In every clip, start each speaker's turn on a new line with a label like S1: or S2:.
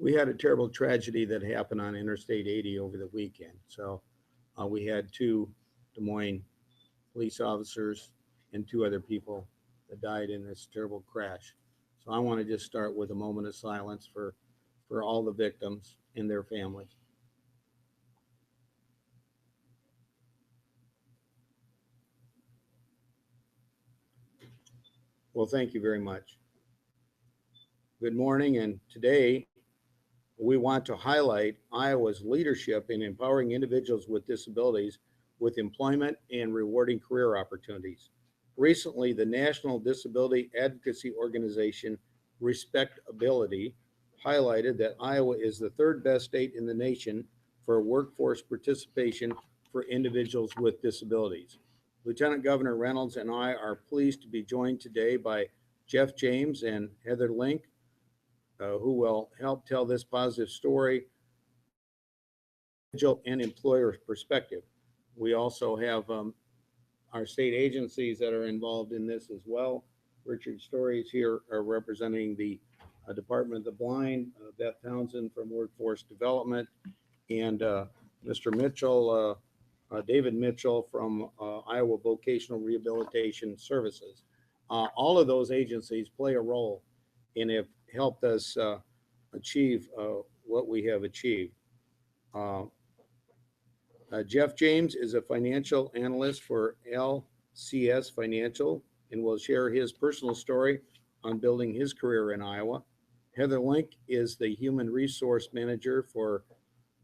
S1: we had a terrible tragedy that happened on Interstate 80 over the weekend. So we had two Des Moines police officers and two other people that died in this terrible crash. So I want to just start with a moment of silence for all the victims and their families. Well, thank you very much. Good morning, and today we want to highlight Iowa's leadership in empowering individuals with disabilities with employment and rewarding career opportunities. Recently, the National Disability Advocacy Organization, Respectability, highlighted that Iowa is the third best state in the nation for workforce participation for individuals with disabilities. Lieutenant Governor Reynolds and I are pleased to be joined today by Jeff James and Heather Link, who will help tell this positive story and employer perspective. We also have our state agencies that are involved in this as well. Richard Story is here representing the Department of the Blind, Beth Townsend from Workforce Development, and Mr. Mitchell, David Mitchell from Iowa Vocational Rehabilitation Services. All of those agencies play a role and have helped us achieve what we have achieved. Jeff James is a financial analyst for LCS Financial and will share his personal story on building his career in Iowa. Heather Link is the human resource manager for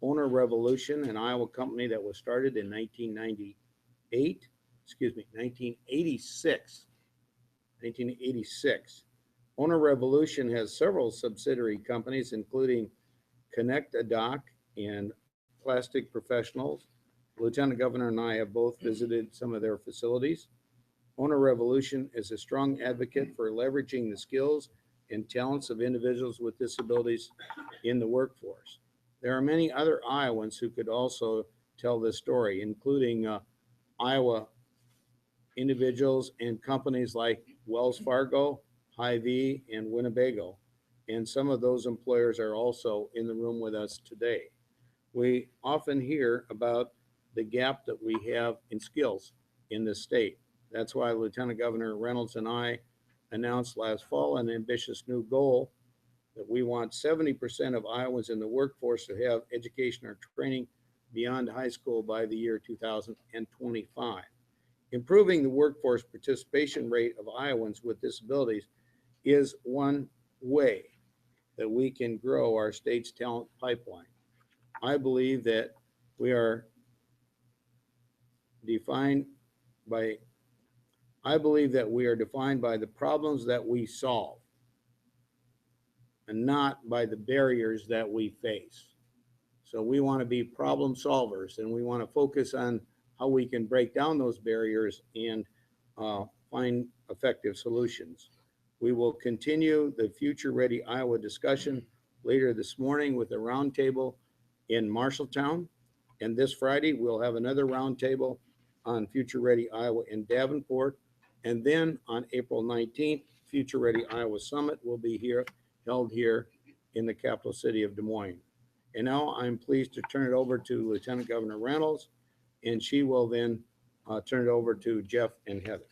S1: Owner Revolution, an Iowa company that was started in 1986. Owner Revolution has several subsidiary companies, including Connect a Doc and Plastic Professionals. Lieutenant Governor and I have both visited some of their facilities. Owner Revolution is a strong advocate for leveraging the skills and talents of individuals with disabilities in the workforce. There are many other Iowans who could also tell this story, including Iowa individuals and companies like Wells Fargo, Hy-Vee, and Winnebago. And some of those employers are also in the room with us today. We often hear about the gap that we have in skills in this state. That's why Lieutenant Governor Reynolds and I announced last fall an ambitious new goal that we want 70% of Iowans in the workforce to have education or training beyond high school by the year 2025. Improving the workforce participation rate of Iowans with disabilities is one way that we can grow our state's talent pipeline. I believe that we are defined by the problems that we solve and not by the barriers that we face. So we want to be problem solvers, and we want to focus on how we can break down those barriers and find effective solutions. We will continue the Future Ready Iowa discussion later this morning with a roundtable in Marshalltown. And this Friday, we'll have another roundtable on Future Ready Iowa in Davenport. And then on April 19th, Future Ready Iowa Summit will be held here in the capital city of Des Moines. And now I'm pleased to turn it over to Lieutenant Governor Reynolds, and she will then turn it over to Jeff and Heather.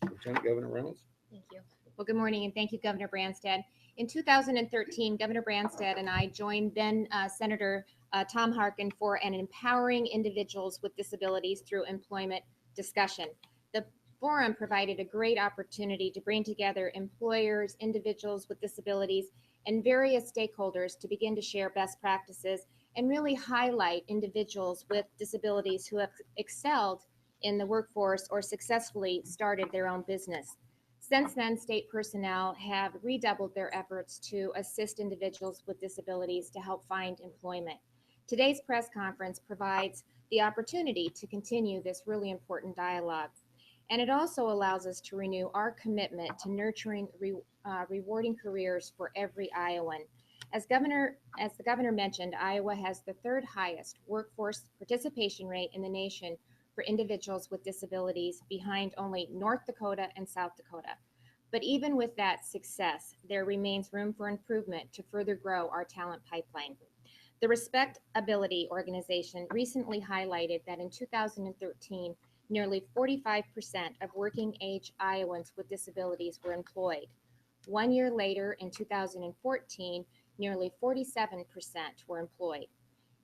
S1: Lieutenant Governor Reynolds.
S2: Thank you. Well, good morning, and thank you, Governor Branstad. In 2013, Governor Branstad and I joined then Senator Tom Harkin for an Empowering Individuals with Disabilities Through Employment discussion. The forum provided a great opportunity to bring together employers, individuals with disabilities, and various stakeholders to begin to share best practices and really highlight individuals with disabilities who have excelled in the workforce or successfully started their own business. Since then, state personnel have redoubled their efforts to assist individuals with disabilities to help find employment. Today's press conference provides the opportunity to continue this really important dialogue. And it also allows us to renew our commitment to nurturing rewarding careers for every Iowan. As the governor mentioned, Iowa has the third highest workforce participation rate in the nation for individuals with disabilities, behind only North Dakota and South Dakota. But even with that success, there remains room for improvement to further grow our talent pipeline. The Respectability organization recently highlighted that in 2013, nearly 45% of working age Iowans with disabilities were employed. 1 year later, in 2014, nearly 47% were employed.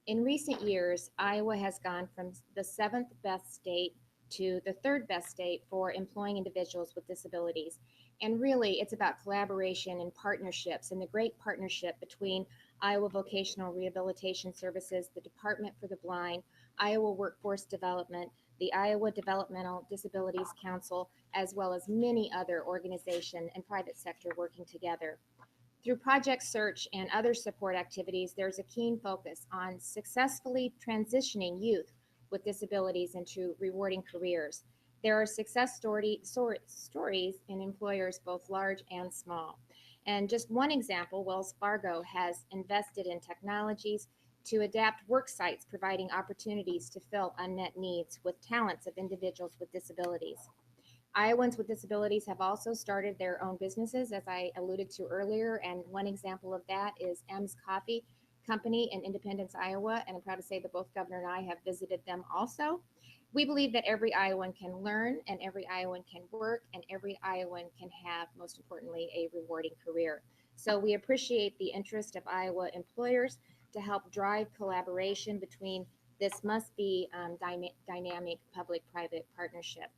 S2: In recent years, Iowa has gone from the seventh best state to the third best state for employing individuals with disabilities. And really, it's about collaboration and partnerships and the great partnership between Iowa Vocational Rehabilitation Services, the Department for the Blind, Iowa Workforce Development, the Iowa Developmental Disabilities Council, as well as many other organizations and private sector working together. Through Project Search and other support activities, there's a keen focus on successfully transitioning youth with disabilities into rewarding careers. There are success stories in employers both large and small. And just one example, Wells Fargo has invested in technologies to adapt work sites, providing opportunities to fill unmet needs with talents of individuals with disabilities. Iowans with disabilities have also started their own businesses, as I alluded to earlier, and one example of that is M's Coffee Company in Independence, Iowa, and I'm proud to say that both Governor and I have visited them also. We believe that every Iowan can learn, and every Iowan can work, and every Iowan can have, most importantly, a rewarding career. So we appreciate the interest of Iowa employers to help drive collaboration between this must be dynamic public-private partnership.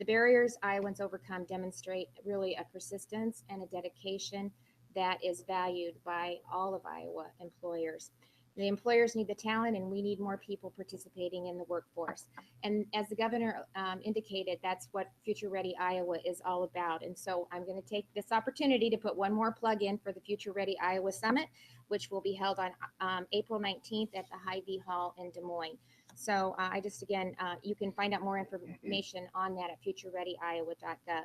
S2: The barriers Iowans overcome demonstrate really a persistence and a dedication that is valued by all of Iowa employers. The employers need the talent, and we need more people participating in the workforce. And as the governor indicated, that's what Future Ready Iowa is all about. And so I'm going to take this opportunity to put one more plug in for the Future Ready Iowa Summit, which will be held on April 19th at the Hy-Vee Hall in Des Moines. So you can find out more information on that at futurereadyiowa.gov.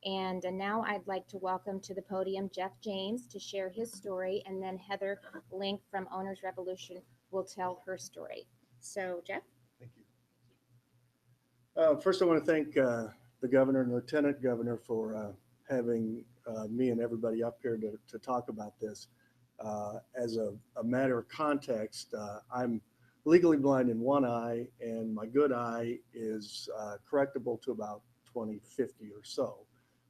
S2: And now I'd like to welcome to the podium Jeff James to share his story, and then Heather Link from Owners Revolution will tell her story. So, Jeff?
S3: Thank you. First, I want to thank the governor and lieutenant governor for having me and everybody up here to talk about this. As a matter of context, I'm legally blind in one eye, and my good eye is correctable to about 20/50 or so,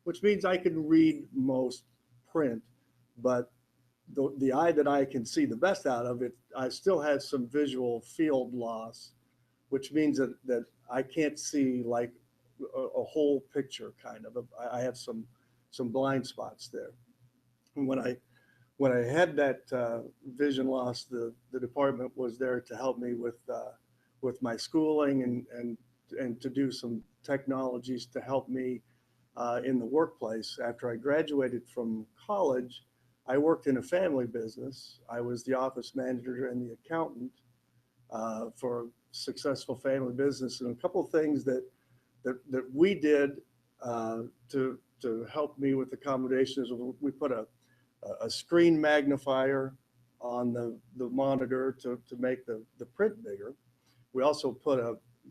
S3: which means I can read most print, but the eye that I can see the best out of it, I still have some visual field loss, which means that I can't see like a whole picture kind of. I have some blind spots there. And when I had that vision loss, the department was there to help me with my schooling and to do some technologies to help me in the workplace. After I graduated from college, I worked in a family business. I was the office manager and the accountant for a successful family business. And a couple of things that we did to help me with accommodations, we put a screen magnifier on the monitor to make the print bigger. We also put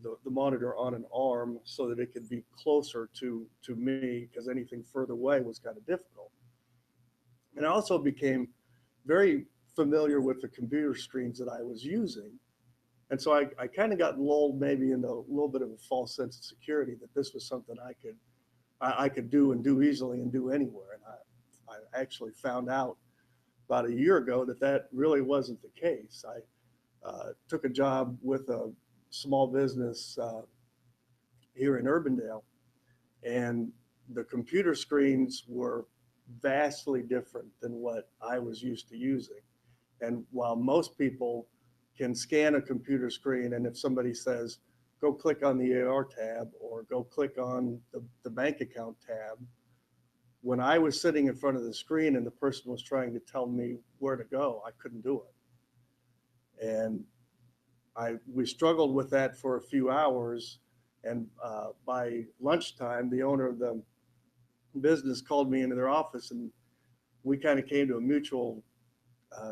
S3: the monitor on an arm so that it could be closer to me, because anything further away was kind of difficult. And I also became very familiar with the computer screens that I was using. And so I kind of got lulled maybe into a little bit of a false sense of security that this was something I could do and do easily and do anywhere. And I actually found out about a year ago that really wasn't the case. I took a job with a small business here in Urbandale, and the computer screens were vastly different than what I was used to using. And while most people can scan a computer screen, and if somebody says, go click on the AR tab or go click on the bank account tab, when I was sitting in front of the screen and the person was trying to tell me where to go, I couldn't do it. And we struggled with that for a few hours. And by lunchtime, the owner of the business called me into their office, and we kind of came to a mutual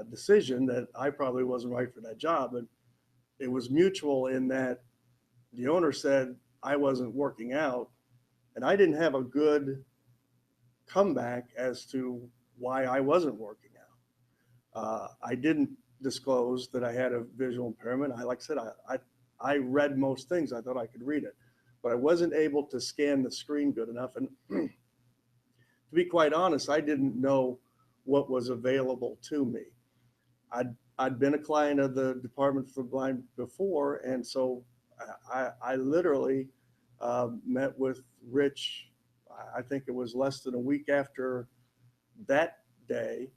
S3: decision that I probably wasn't right for that job. And it was mutual in that the owner said I wasn't working out, and I didn't have a good comeback as to why I wasn't working out. I didn't disclose that I had a visual impairment. Like I said, I read most things. I thought I could read it, but I wasn't able to scan the screen good enough. And to be quite honest, I didn't know what was available to me. I'd been a client of the Department for the Blind before, and so I literally met with Rich. I think it was less than a week after that day.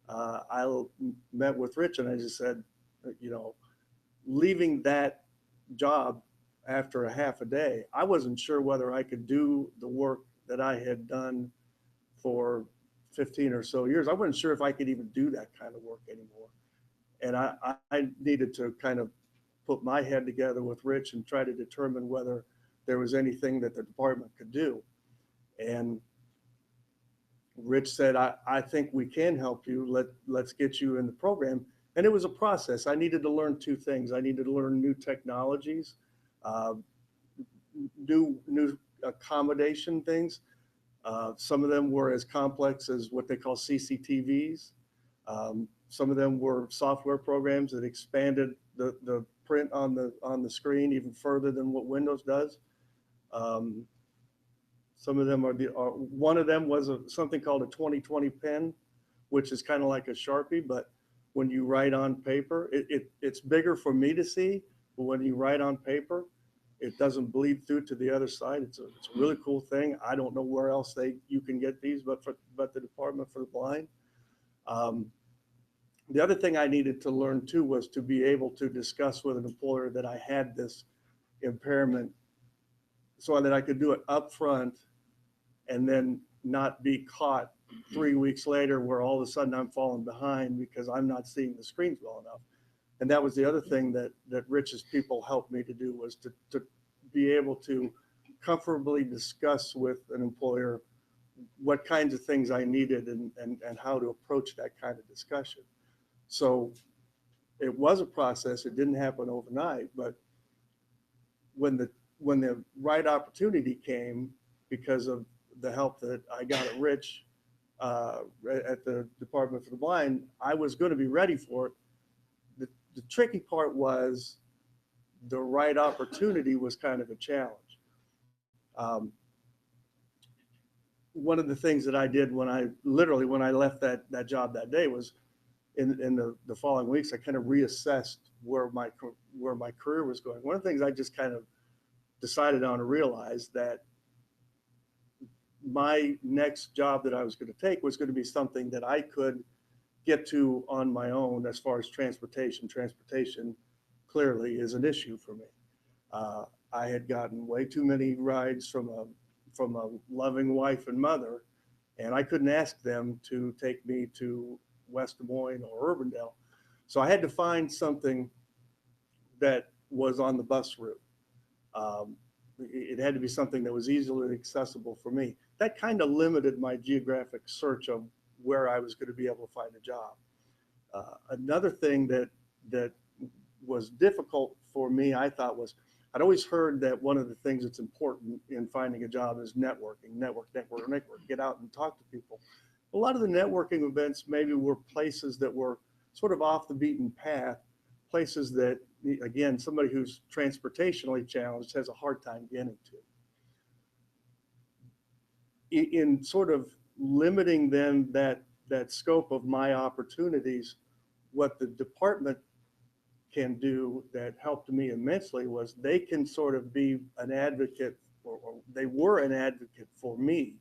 S3: I met with Rich, and I just said, you know, leaving that job after a half a day, I wasn't sure whether I could do the work that I had done for 15 or so years. I wasn't sure if I could even do that kind of work anymore. And I needed to kind of put my head together with Rich and try to determine whether there was anything that the department could do. And Rich said, I think we can help you. Let's get you in the program. And it was a process. I needed to learn two things. I needed to learn new technologies, new accommodation things. Some of them were as complex as what they call CCTVs. Some of them were software programs that expanded the print on the screen even further than what Windows does. Some of them one of them was something called a 2020 pen, which is kind of like a Sharpie, but when you write on paper, it's bigger for me to see, but when you write on paper, it doesn't bleed through to the other side. It's a really cool thing. I don't know where else you can get these, but the Department for the Blind. The other thing I needed to learn too was to be able to discuss with an employer that I had this impairment so that I could do it up front and then not be caught 3 weeks later where all of a sudden I'm falling behind because I'm not seeing the screens well enough. And that was the other thing that Rich's people helped me to do, was to be able to comfortably discuss with an employer what kinds of things I needed and how to approach that kind of discussion. So it was a process. It didn't happen overnight, but when the right opportunity came, because of the help that I got at Rich at the Department for the Blind, I was going to be ready for it. The tricky part was the right opportunity was kind of a challenge. One of the things that I did when I left that job that day was in the following weeks, I kind of reassessed where my career was going. One of the things I just kind of decided on and realized that my next job that I was going to take was going to be something that I could get to on my own. As far as transportation clearly is an issue for me. I had gotten way too many rides from a loving wife and mother, and I couldn't ask them to take me to West Des Moines or Urbandale. So I had to find something that was on the bus route. It had to be something that was easily accessible for me. That kind of limited my geographic search of where I was going to be able to find a job. Another thing that was difficult for me, I thought, was I'd always heard that one of the things that's important in finding a job is networking, network, get out and talk to people. A lot of the networking events maybe were places that were sort of off the beaten path, places that, again, somebody who's transportationally challenged has a hard time getting to. In sort of limiting then that scope of my opportunities, what the department can do that helped me immensely was they can sort of be an advocate, or they were an advocate for me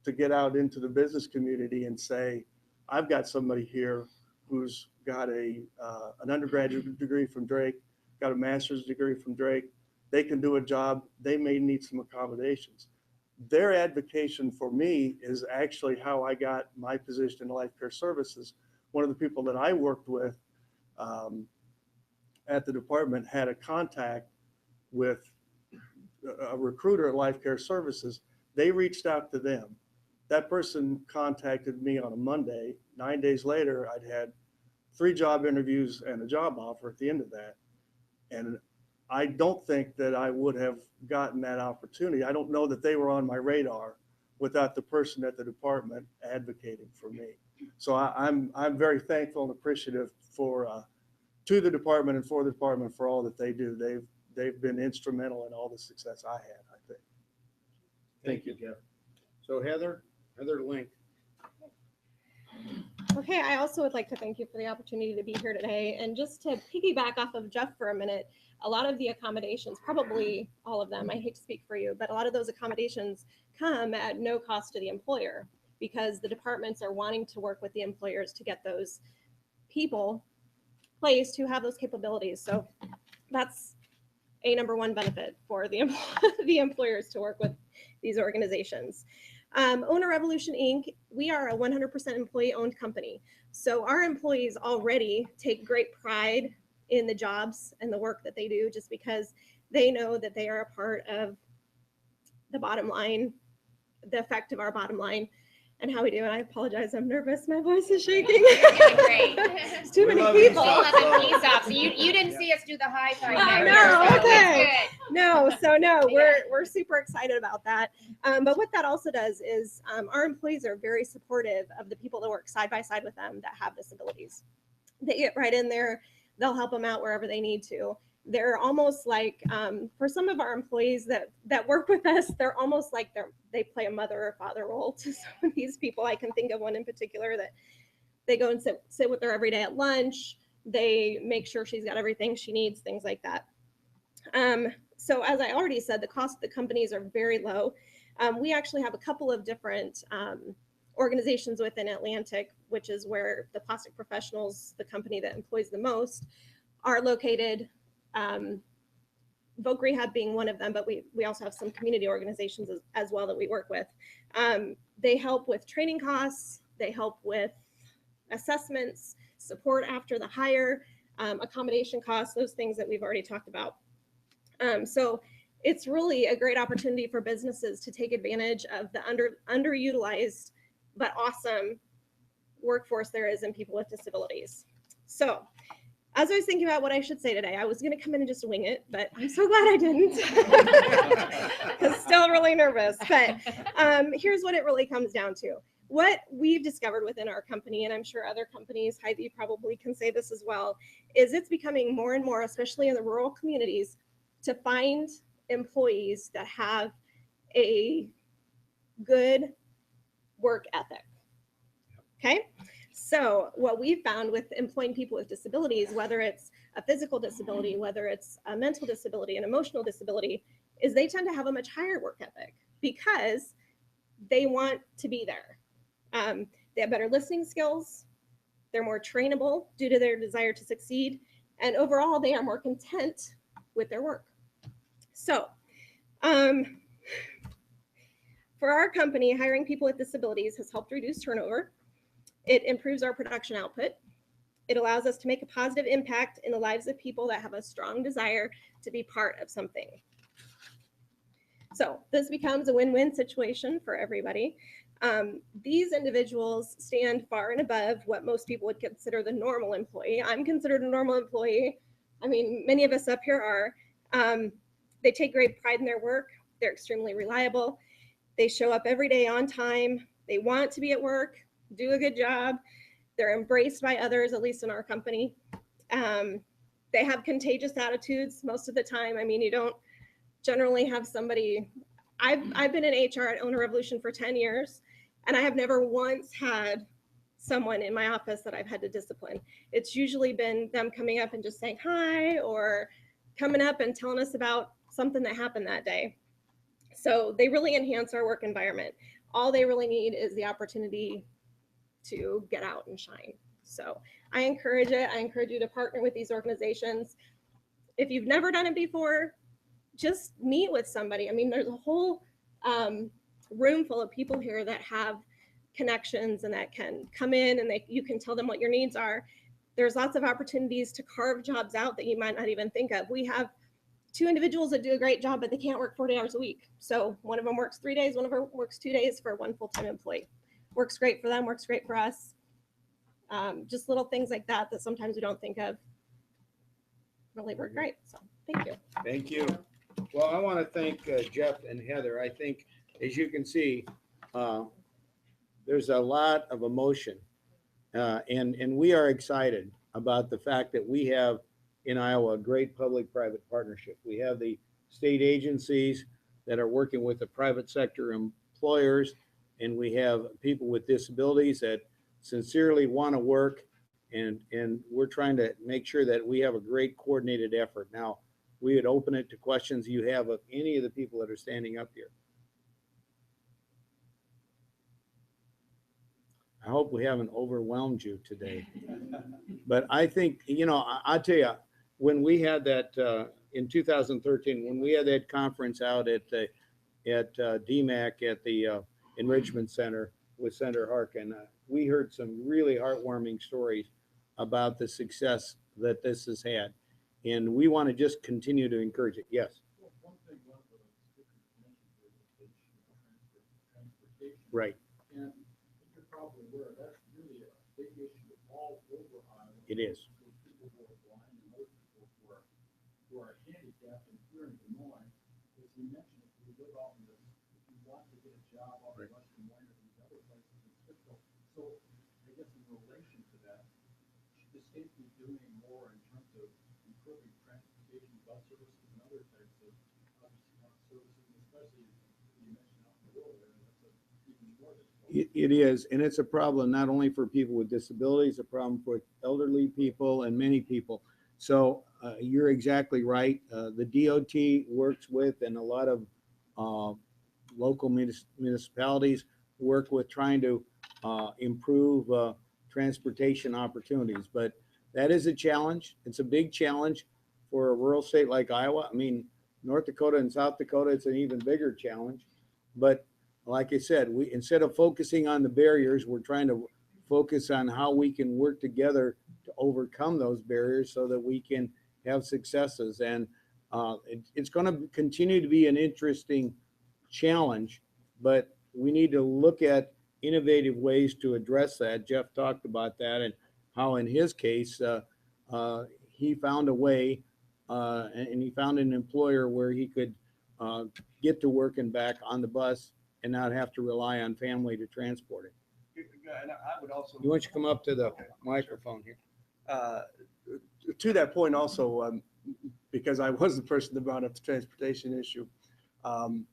S3: to get out into the business community and say, I've got somebody here who's got an undergraduate degree from Drake, got a master's degree from Drake. They can do a job. They may need some accommodations. Their advocacy for me is actually how I got my position in Life Care Services. One of the people that I worked with at the department had a contact with a recruiter at Life Care Services. They reached out to them. That person contacted me on a Monday. 9 days later, I'd had 3 job interviews and a job offer at the end of that. And I don't think that I would have gotten that opportunity. I don't know that they were on my radar, without the person at the department advocating for me. So I'm very thankful and appreciative to the department and for the department for all that they do. They've been instrumental in all the success I had, I think.
S1: Thank you, Jeff. So Heather Link.
S4: Okay, I also would like to thank you for the opportunity to be here today. And just to piggyback off of Jeff for a minute, a lot of the accommodations, probably all of them, I hate to speak for you, but a lot of those accommodations come at no cost to the employer because the departments are wanting to work with the employers to get those people placed who have those capabilities. So that's a number one benefit for the, the employers to work with these organizations. Owner Revolution Inc., we are a 100% employee-owned company. So our employees already take great pride in the jobs and the work that they do just because they know that they are a part of the bottom line, the effect of our bottom line, and how we do. And I apologize, I'm nervous. My voice is shaking.
S2: You're doing great.
S4: It's too
S1: We
S4: many
S1: love you,
S4: people.
S1: South.
S2: Still have the police officer. You didn't see us do the high sign
S4: I
S2: there.
S4: know,
S2: So
S4: okay.
S2: it's good.
S4: No,
S2: Yeah.
S4: we're super excited about that. But what that also does is our employees are very supportive of the people that work side by side with them that have disabilities. They get right in there. They'll help them out wherever they need to. They're almost like, for some of our employees that work with us, they're almost like they play a mother or father role to some of these people. I can think of one in particular that they go and sit with her every day at lunch. They make sure she's got everything she needs, things like that. So as I already said, the cost of the companies are very low. We actually have a couple of different organizations within Atlantic, which is where the Plastic Professionals, the company that employs the most, are located. Voc Rehab being one of them, but we also have some community organizations as well that we work with. They help with training costs. They help with assessments, support after the hire, accommodation costs, those things that we've already talked about. So it's really a great opportunity for businesses to take advantage of the underutilized but awesome workforce there is in people with disabilities. So as I was thinking about what I should say today, I was going to come in and just wing it, but I'm so glad I didn't. Because still really nervous. But here's what it really comes down to. What we've discovered within our company, and I'm sure other companies, Hy-Vee probably can say this as well, is it's becoming more and more, especially in the rural communities, to find employees that have a good work ethic. Okay? So what we've found with employing people with disabilities, whether it's a physical disability, whether it's a mental disability, an emotional disability, is they tend to have a much higher work ethic because they want to be there. They have better listening skills. They're more trainable due to their desire to succeed. And overall, they are more content with their work. So for our company, hiring people with disabilities has helped reduce turnover. It improves our production output. It allows us to make a positive impact in the lives of people that have a strong desire to be part of something. So this becomes a win-win situation for everybody. These individuals stand far and above what most people would consider the normal employee. I'm considered a normal employee. I mean, many of us up here are. They take great pride in their work. They're extremely reliable. They show up every day on time. They want to be at work, do a good job. They're embraced by others, at least in our company. They have contagious attitudes most of the time. I mean, you don't generally have somebody. I've been in HR at Owner Revolution for 10 years, and I have never once had someone in my office that I've had to discipline. It's usually been them coming up and just saying hi or coming up and telling us about something that happened that day. So they really enhance our work environment. All they really need is the opportunity to get out and shine. So I encourage it. I encourage you to partner with these organizations. If you've never done it before, just meet with somebody. I mean, there's a whole room full of people here that have connections and that can come in and you can tell them what your needs are. There's lots of opportunities to carve jobs out that you might not even think of. We have 2 individuals that do a great job, but they can't work 40 hours a week. So one of them works 3 days, one of them works 2 days for one full-time employee. Works great for them, works great for us. Just little things like that sometimes we don't think of really work great. So thank you.
S1: Thank you. Well, I want to thank Jeff and Heather. I think, as you can see, there's a lot of emotion. And we are excited about the fact that we have in Iowa a great public-private partnership. We have the state agencies that are working with the private sector employers, and we have people with disabilities that sincerely want to work, and we're trying to make sure that we have a great coordinated effort. Now, we would open it to questions you have of any of the people that are standing up here. I hope we haven't overwhelmed you today. But I think, I'll tell you, when we had that, in 2013, when we had that conference out at DMAC at the Enrichment Center with Senator Harkin, we heard some really heartwarming stories about the success that this has had. And we want to just continue to encourage it. Yes.
S5: One thing one of the speakers mentioned was the issue of transportation.
S1: Right.
S5: And you're probably aware that's really a big issue all over Iowa.
S1: It is.
S5: For people who are blind and other people who are handicapped, and here in Des Moines, as you mentioned, if you live out in the, if you want to get a job out in Western Wayne or these other places in Cisco. So I guess in relation to that, should the state be doing more in terms of improving transportation, bus services, and other types of services, especially you mentioned out in the rural area, that's even more difficult.
S1: It is, and it's a problem not only for people with disabilities, a problem for elderly people and many people. So you're exactly right. The DOT works with, and a lot of local municipalities work with trying to improve transportation opportunities. But that is a challenge. It's a big challenge for a rural state like Iowa. I mean, North Dakota and South Dakota, it's an even bigger challenge. But like I said, we, instead of focusing on the barriers, we're trying to focus on how we can work together to overcome those barriers so that we can have successes. And it's going to continue to be an interesting challenge, but we need to look at innovative ways to address that. Jeff talked about that and how in his case, he found a way and he found an employer where he could get to work and back on the bus and not have to rely on family to transport it.
S3: And I would also.
S1: You want you to come up to the microphone here?
S3: To that point also, because I was the person that brought up the transportation issue, I'm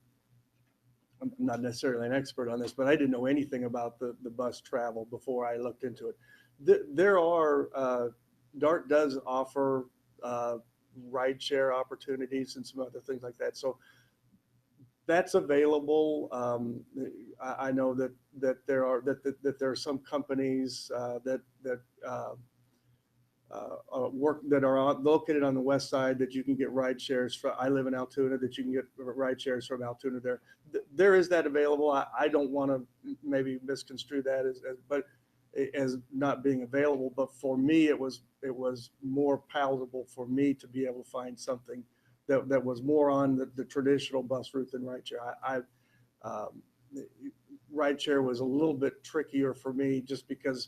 S3: not necessarily an expert on this, but I didn't know anything about the bus travel before I looked into it. There are, DART does offer rideshare opportunities and some other things like that. So that's available. I know that there are some companies that are located on the west side that you can get ride shares from. I live in Altoona, that you can get ride shares from Altoona there. There is that available. I don't want to maybe misconstrue that as not being available, but for me, it was more palatable for me to be able to find something that was more on the traditional bus route than rideshare. Rideshare was a little bit trickier for me just because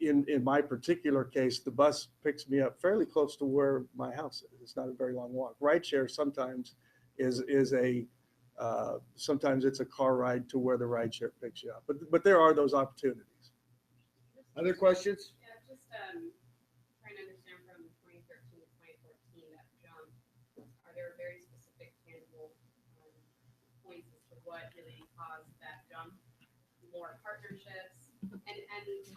S3: in my particular case, the bus picks me up fairly close to where my house is. It's not a very long walk. Rideshare sometimes sometimes it's a car ride to where the rideshare picks you up. But there are those opportunities.
S1: Other questions?
S6: Yeah, just trying to understand from 2013 to 2014 that jump. Are there very specific tangible points as to what really caused that jump? More partnerships, and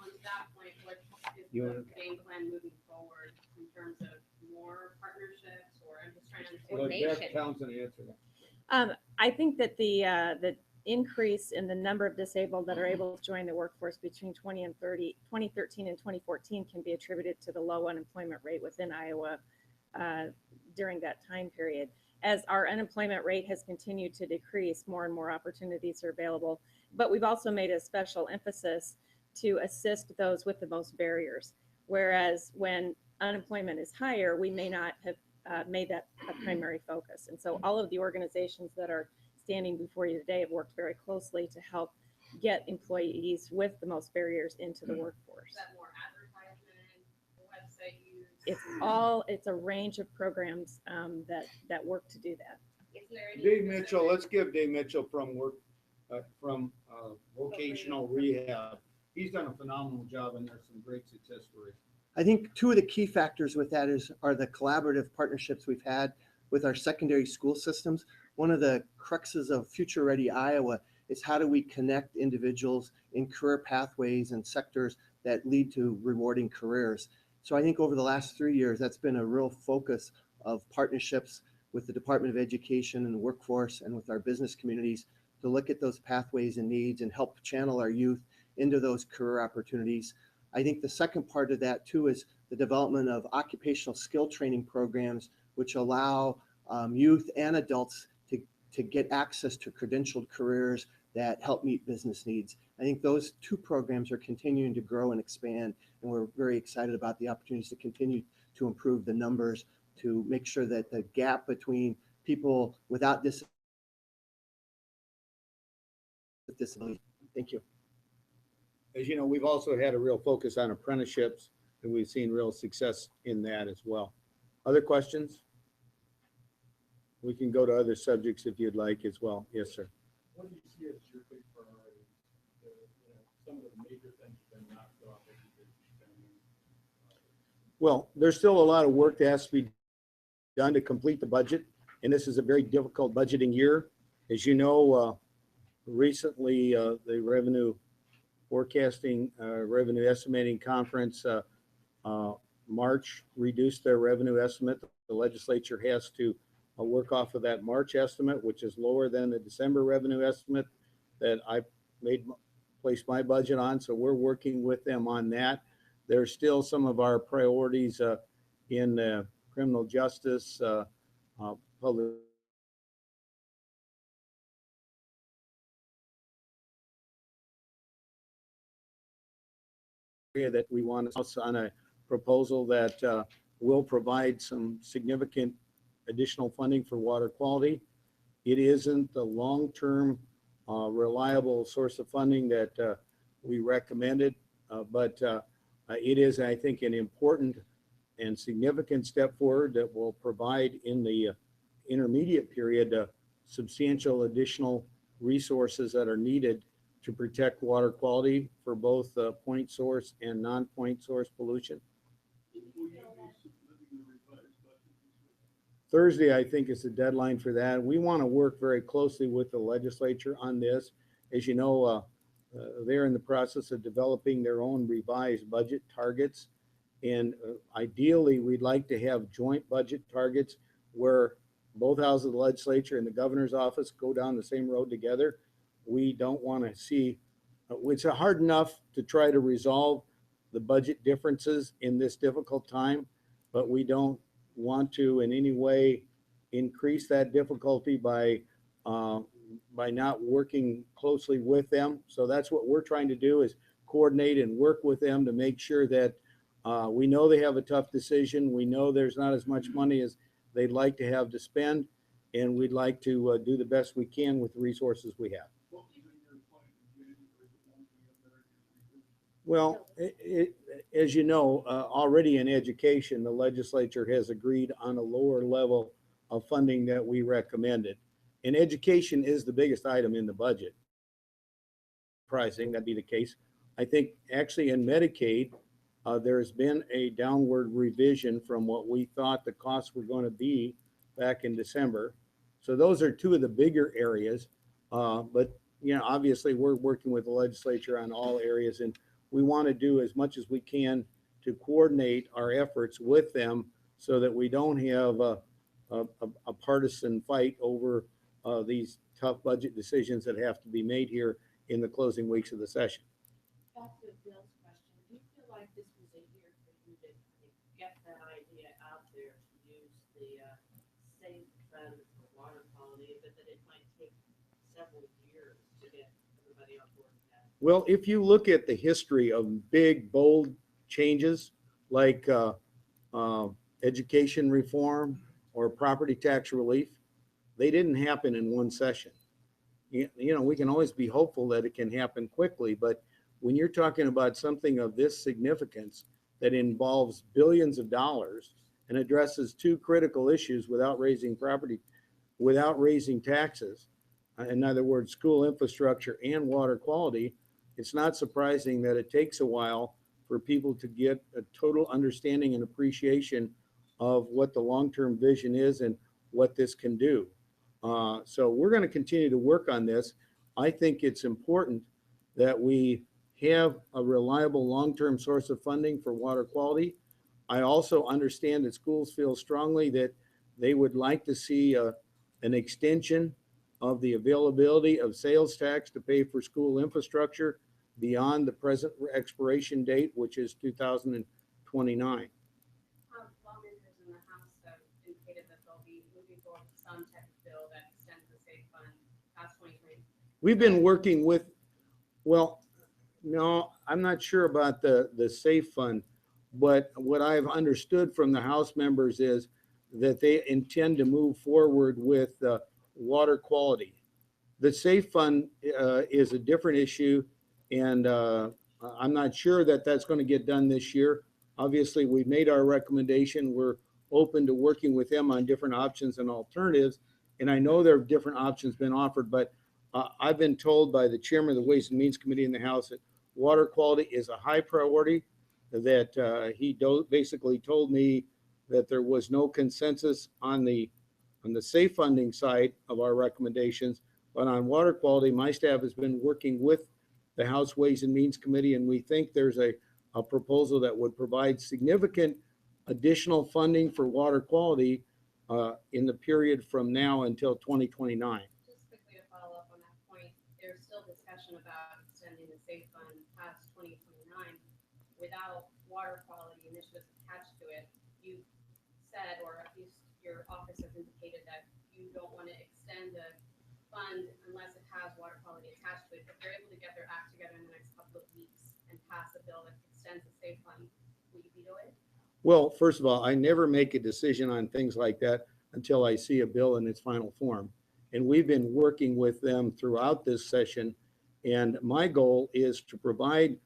S6: on that point, what is the game plan moving forward in terms of more partnerships, or I'm just trying to understand.
S1: Well, Jeff Townsend answer that.
S7: I think that the increase in the number of disabled that are able to join the workforce between 2013 and 2014 can be attributed to the low unemployment rate within Iowa during that time period. As our unemployment rate has continued to decrease, more and more opportunities are available. But we've also made a special emphasis to assist those with the most barriers. Whereas when unemployment is higher, we may not have made that a primary focus. And so all of the organizations that are standing before you today have worked very closely to help get employees with the most barriers into the workforce.
S6: Is that more advertisement, website use?
S7: It's a range of programs that work to do that.
S6: Is there any
S1: Dave Mitchell, let's give Dave Mitchell from from vocational rehab. He's done a phenomenal job, and there's some great success stories.
S8: I think two of the key factors with that are the collaborative partnerships we've had with our secondary school systems. One of the cruxes of Future Ready Iowa is how do we connect individuals in career pathways and sectors that lead to rewarding careers. So I think over the last 3 years, that's been a real focus of partnerships with the Department of Education and the workforce and with our business communities to look at those pathways and needs and help channel our youth into those career opportunities. I think the second part of that too is the development of occupational skill training programs, which allow youth and adults to get access to credentialed careers that help meet business needs. I think those two programs are continuing to grow and expand, and we're very excited about the opportunities to continue to improve the numbers to make sure that the gap between people without disability. Thank you.
S1: As you know, we've also had a real focus on apprenticeships, and we've seen real success in that as well. Other questions? We can go to other subjects if you'd like as well. Yes, sir.
S5: What do you see as your big priorities? Some of the major things have been knocked off as you've been spending.
S1: Well, there's still a lot of work that has to be done to complete the budget, and this is a very difficult budgeting year. As you know, recently the revenue forecasting, revenue estimating conference, March reduced their revenue estimate. The legislature has to work off of that March estimate, which is lower than the December revenue estimate that I placed my budget on. So we're working with them on that. There's still some of our priorities in criminal justice, public that we want on a proposal that will provide some significant additional funding for water quality. It isn't the long-term reliable source of funding that we recommended, but it is, I think, an important and significant step forward that will provide in the intermediate period substantial additional resources that are needed to protect water quality for both point source and non-point source pollution. Thursday, I think, is the deadline for that. We want to work very closely with the legislature on this. As you know, they're in the process of developing their own revised budget targets. And ideally, we'd like to have joint budget targets where both houses of the legislature and the governor's office go down the same road together. We don't want to see, it's hard enough to try to resolve the budget differences in this difficult time, but we don't want to in any way increase that difficulty by not working closely with them. So that's what we're trying to do, is coordinate and work with them to make sure that we know they have a tough decision. We know there's not as much money as they'd like to have to spend, and we'd like to do the best we can with the resources we have. Well, as you know, already in education, the legislature has agreed on a lower level of funding that we recommended. And education is the biggest item in the budget. Surprising that'd be the case. I think actually in Medicaid, there's been a downward revision from what we thought the costs were going to be back in December. So those are two of the bigger areas. But, you know, obviously we're working with the legislature on all areas, and we want to do as much as we can to coordinate our efforts with them so that we don't have a partisan fight over these tough budget decisions that have to be made here in the closing weeks of the session.
S9: Back to Bill's question, do you feel like this was a year for you to get that idea out there to use the safe fund for water quality, but that it might take several years to get everybody on board with that?
S1: Well, if you look at the history of big, bold changes like education reform or property tax relief, they didn't happen in one session. You know, we can always be hopeful that it can happen quickly, but when you're talking about something of this significance that involves billions of dollars and addresses two critical issues without raising taxes, in other words, school infrastructure and water quality, it's not surprising that it takes a while for people to get a total understanding and appreciation of what the long-term vision is and what this can do. So we're going to continue to work on this. I think it's important that we have a reliable long-term source of funding for water quality. I also understand that schools feel strongly that they would like to see an extension of the availability of sales tax to pay for school infrastructure beyond the present expiration date, which is 2029.
S6: Lawmakers in the House have indicated that they'll be moving forward with some type of bill that extends the safe fund past 2020.
S1: We've been working with, well, no, I'm not sure about the safe fund, but what I've understood from the House members is that they intend to move forward with water quality. The safe fund is a different issue, and I'm not sure that that's going to get done this year. Obviously, we've made our recommendation. We're open to working with them on different options and alternatives. And I know there are different options been offered, but I've been told by the chairman of the Ways and Means Committee in the House that water quality is a high priority, that he basically told me that there was no consensus on the safe funding side of our recommendations, but on water quality, my staff has been working with the House Ways and Means Committee, and we think there's a proposal that would provide significant additional funding for water quality in the period from now until 2029.
S6: Just quickly to follow up on that point, there's still discussion about extending the safe fund past 2029 without water quality initiatives attached to it. You said, or at least your office has indicated, that you don't want to extend the fund unless it has water quality attached to it. If they're able to get their act together in the next couple of weeks and pass a bill that extends the safe fund, will you veto it?
S1: Well, first of all, I never make a decision on things like that until I see a bill in its final form. And we've been working with them throughout this session. And my goal is to provide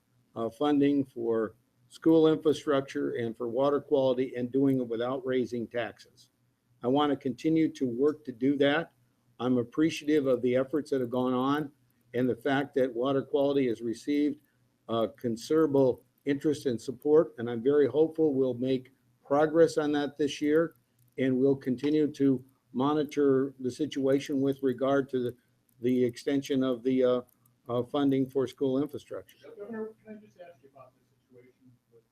S1: funding for school infrastructure and for water quality, and doing it without raising taxes. I want to continue to work to do that. I'm appreciative of the efforts that have gone on and the fact that water quality has received considerable interest and support. And I'm very hopeful we'll make progress on that this year. And we'll continue to monitor the situation with regard to the extension of the funding for school infrastructure.
S5: Governor, can I just ask you about the situation with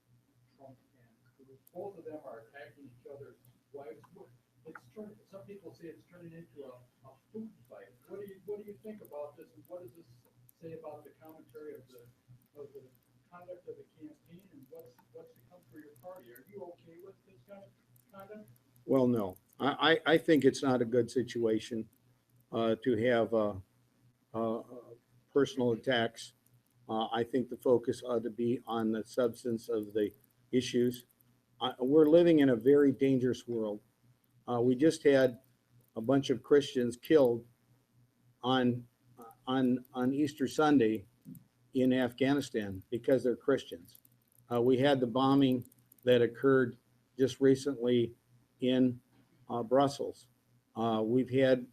S5: Trump and Cruz? Both of them are attacking each other's wives. Some people say it's turning into a food fight. What do you think about this, and what does this say about the commentary of the conduct of the campaign, and what's to come for your party? Are you okay with this kind of conduct?
S1: Well, no, I think it's not a good situation to have personal attacks. I think the focus ought to be on the substance of the issues. We're living in a very dangerous world. We just had a bunch of Christians killed on Easter Sunday in Afghanistan because they're Christians. We had the bombing that occurred just recently in Brussels. We've had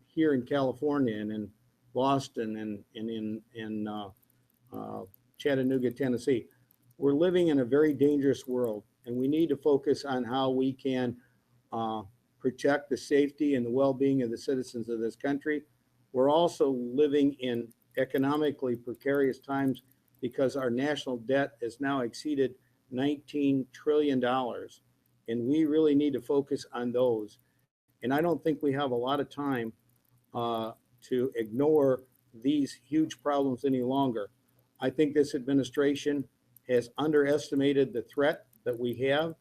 S1: here in California and in Boston and in Chattanooga, Tennessee. We're living in a very dangerous world, and we need to focus on how we can protect the safety and the well-being of the citizens of this country. We're also living in economically precarious times because our national debt has now exceeded $19 trillion. And we really need to focus on those. And I don't think we have a lot of time to ignore these huge problems any longer. I think this administration has underestimated the threat that we have.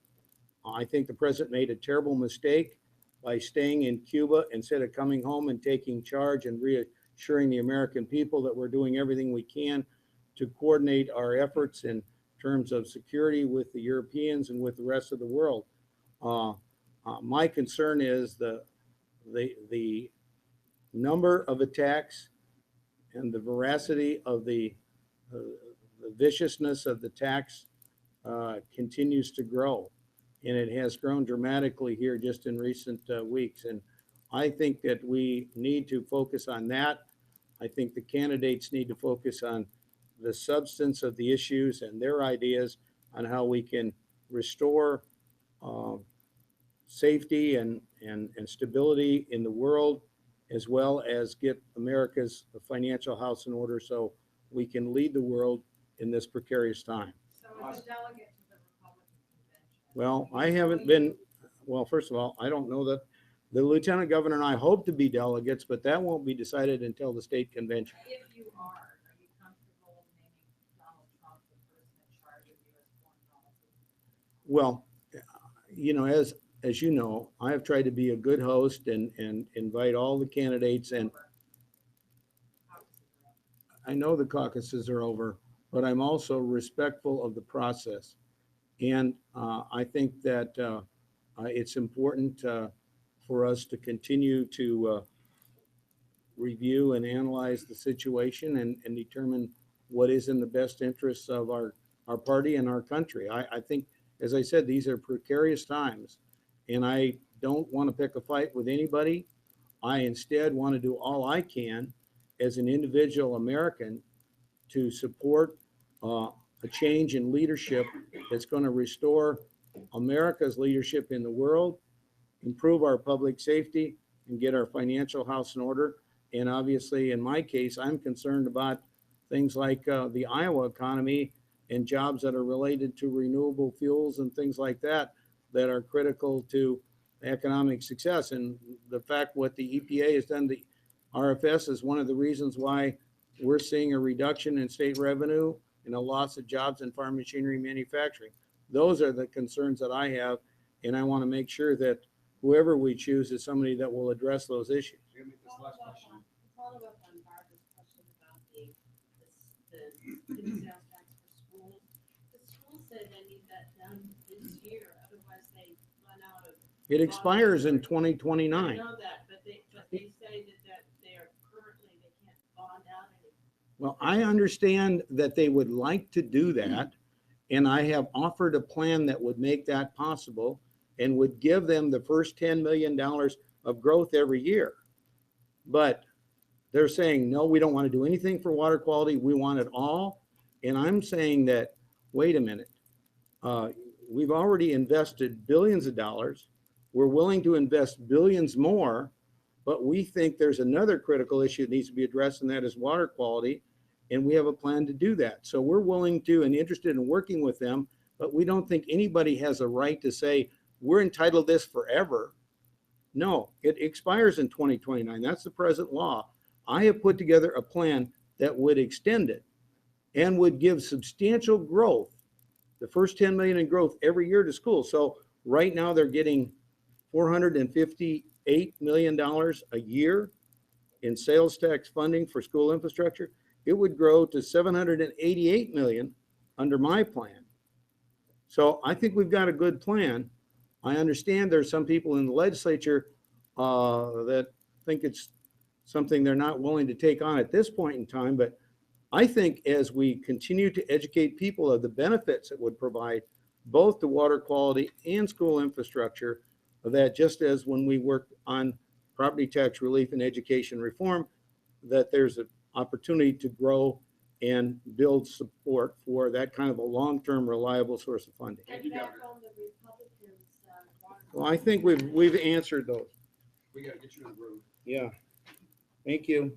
S1: I think the president made a terrible mistake by staying in Cuba instead of coming home and taking charge and reassuring the American people that we're doing everything we can to coordinate our efforts in terms of security with the Europeans and with the rest of the world. My concern is the number of attacks and the veracity of the viciousness of the attacks continues to grow. And it has grown dramatically here just in recent weeks. And I think that we need to focus on that. I think the candidates need to focus on the substance of the issues and their ideas on how we can restore safety and stability in the world, as well as get America's financial house in order so we can lead the world in this precarious time.
S9: So as a delegate to the Republican convention.
S1: Well, I haven't been, well, first of all, I don't know that the lieutenant governor and I hope to be delegates, but that won't be decided until the state convention.
S9: If you are you comfortable naming Donald Trump the person in charge of U.S. foreign policy?
S1: Well, you know, as you know, I have tried to be a good host and invite all the candidates, and I know the caucuses are over, but I'm also respectful of the process. And I think that it's important for us to continue to review and analyze the situation and determine what is in the best interests of our party and our country. I think, as I said, these are precarious times, and I don't want to pick a fight with anybody. I instead want to do all I can as an individual American to support a change in leadership that's going to restore America's leadership in the world, improve our public safety, and get our financial house in order. And obviously, in my case, I'm concerned about things like the Iowa economy and jobs that are related to renewable fuels and things like that, that are critical to economic success. And the fact what the EPA has done to RFS is one of the reasons why we're seeing a reduction in state revenue and a loss of jobs in farm machinery manufacturing. Those are the concerns that I have, and I want to make sure that whoever we choose is somebody that will address those issues.
S9: Follow up on Barbara's question about the sales tax for schools. The schools say they need that done this year, otherwise they run out of.
S1: It expires in
S9: I
S1: 2029.
S9: know that, but they say that they are currently, they can't bond out any.
S1: Well, I understand that they would like to do that, and I have offered a plan that would make that possible and would give them the first $10 million of growth every year. But they're saying, no, we don't want to do anything for water quality. We want it all. And I'm saying that, wait a minute. We've already invested billions of dollars. We're willing to invest billions more, but we think there's another critical issue that needs to be addressed, and that is water quality. And we have a plan to do that. So we're willing to and interested in working with them, but we don't think anybody has a right to say, we're entitled to this forever. No, it expires in 2029. That's the present law. I have put together a plan that would extend it and would give substantial growth, the first 10 million in growth every year to schools. So right now they're getting $458 million a year in sales tax funding for school infrastructure. It would grow to 788 million under my plan. So I think we've got a good plan. I understand there's some people in the legislature that think it's something they're not willing to take on at this point in time. But I think as we continue to educate people of the benefits it would provide both to water quality and school infrastructure, that just as when we worked on property tax relief and education reform, that there's an opportunity to grow and build support for that kind of a long-term reliable source of funding.
S9: And back on the Republicans, water.
S1: Well, I think we've answered those.
S5: We gotta get you to the road.
S1: Yeah. Thank you.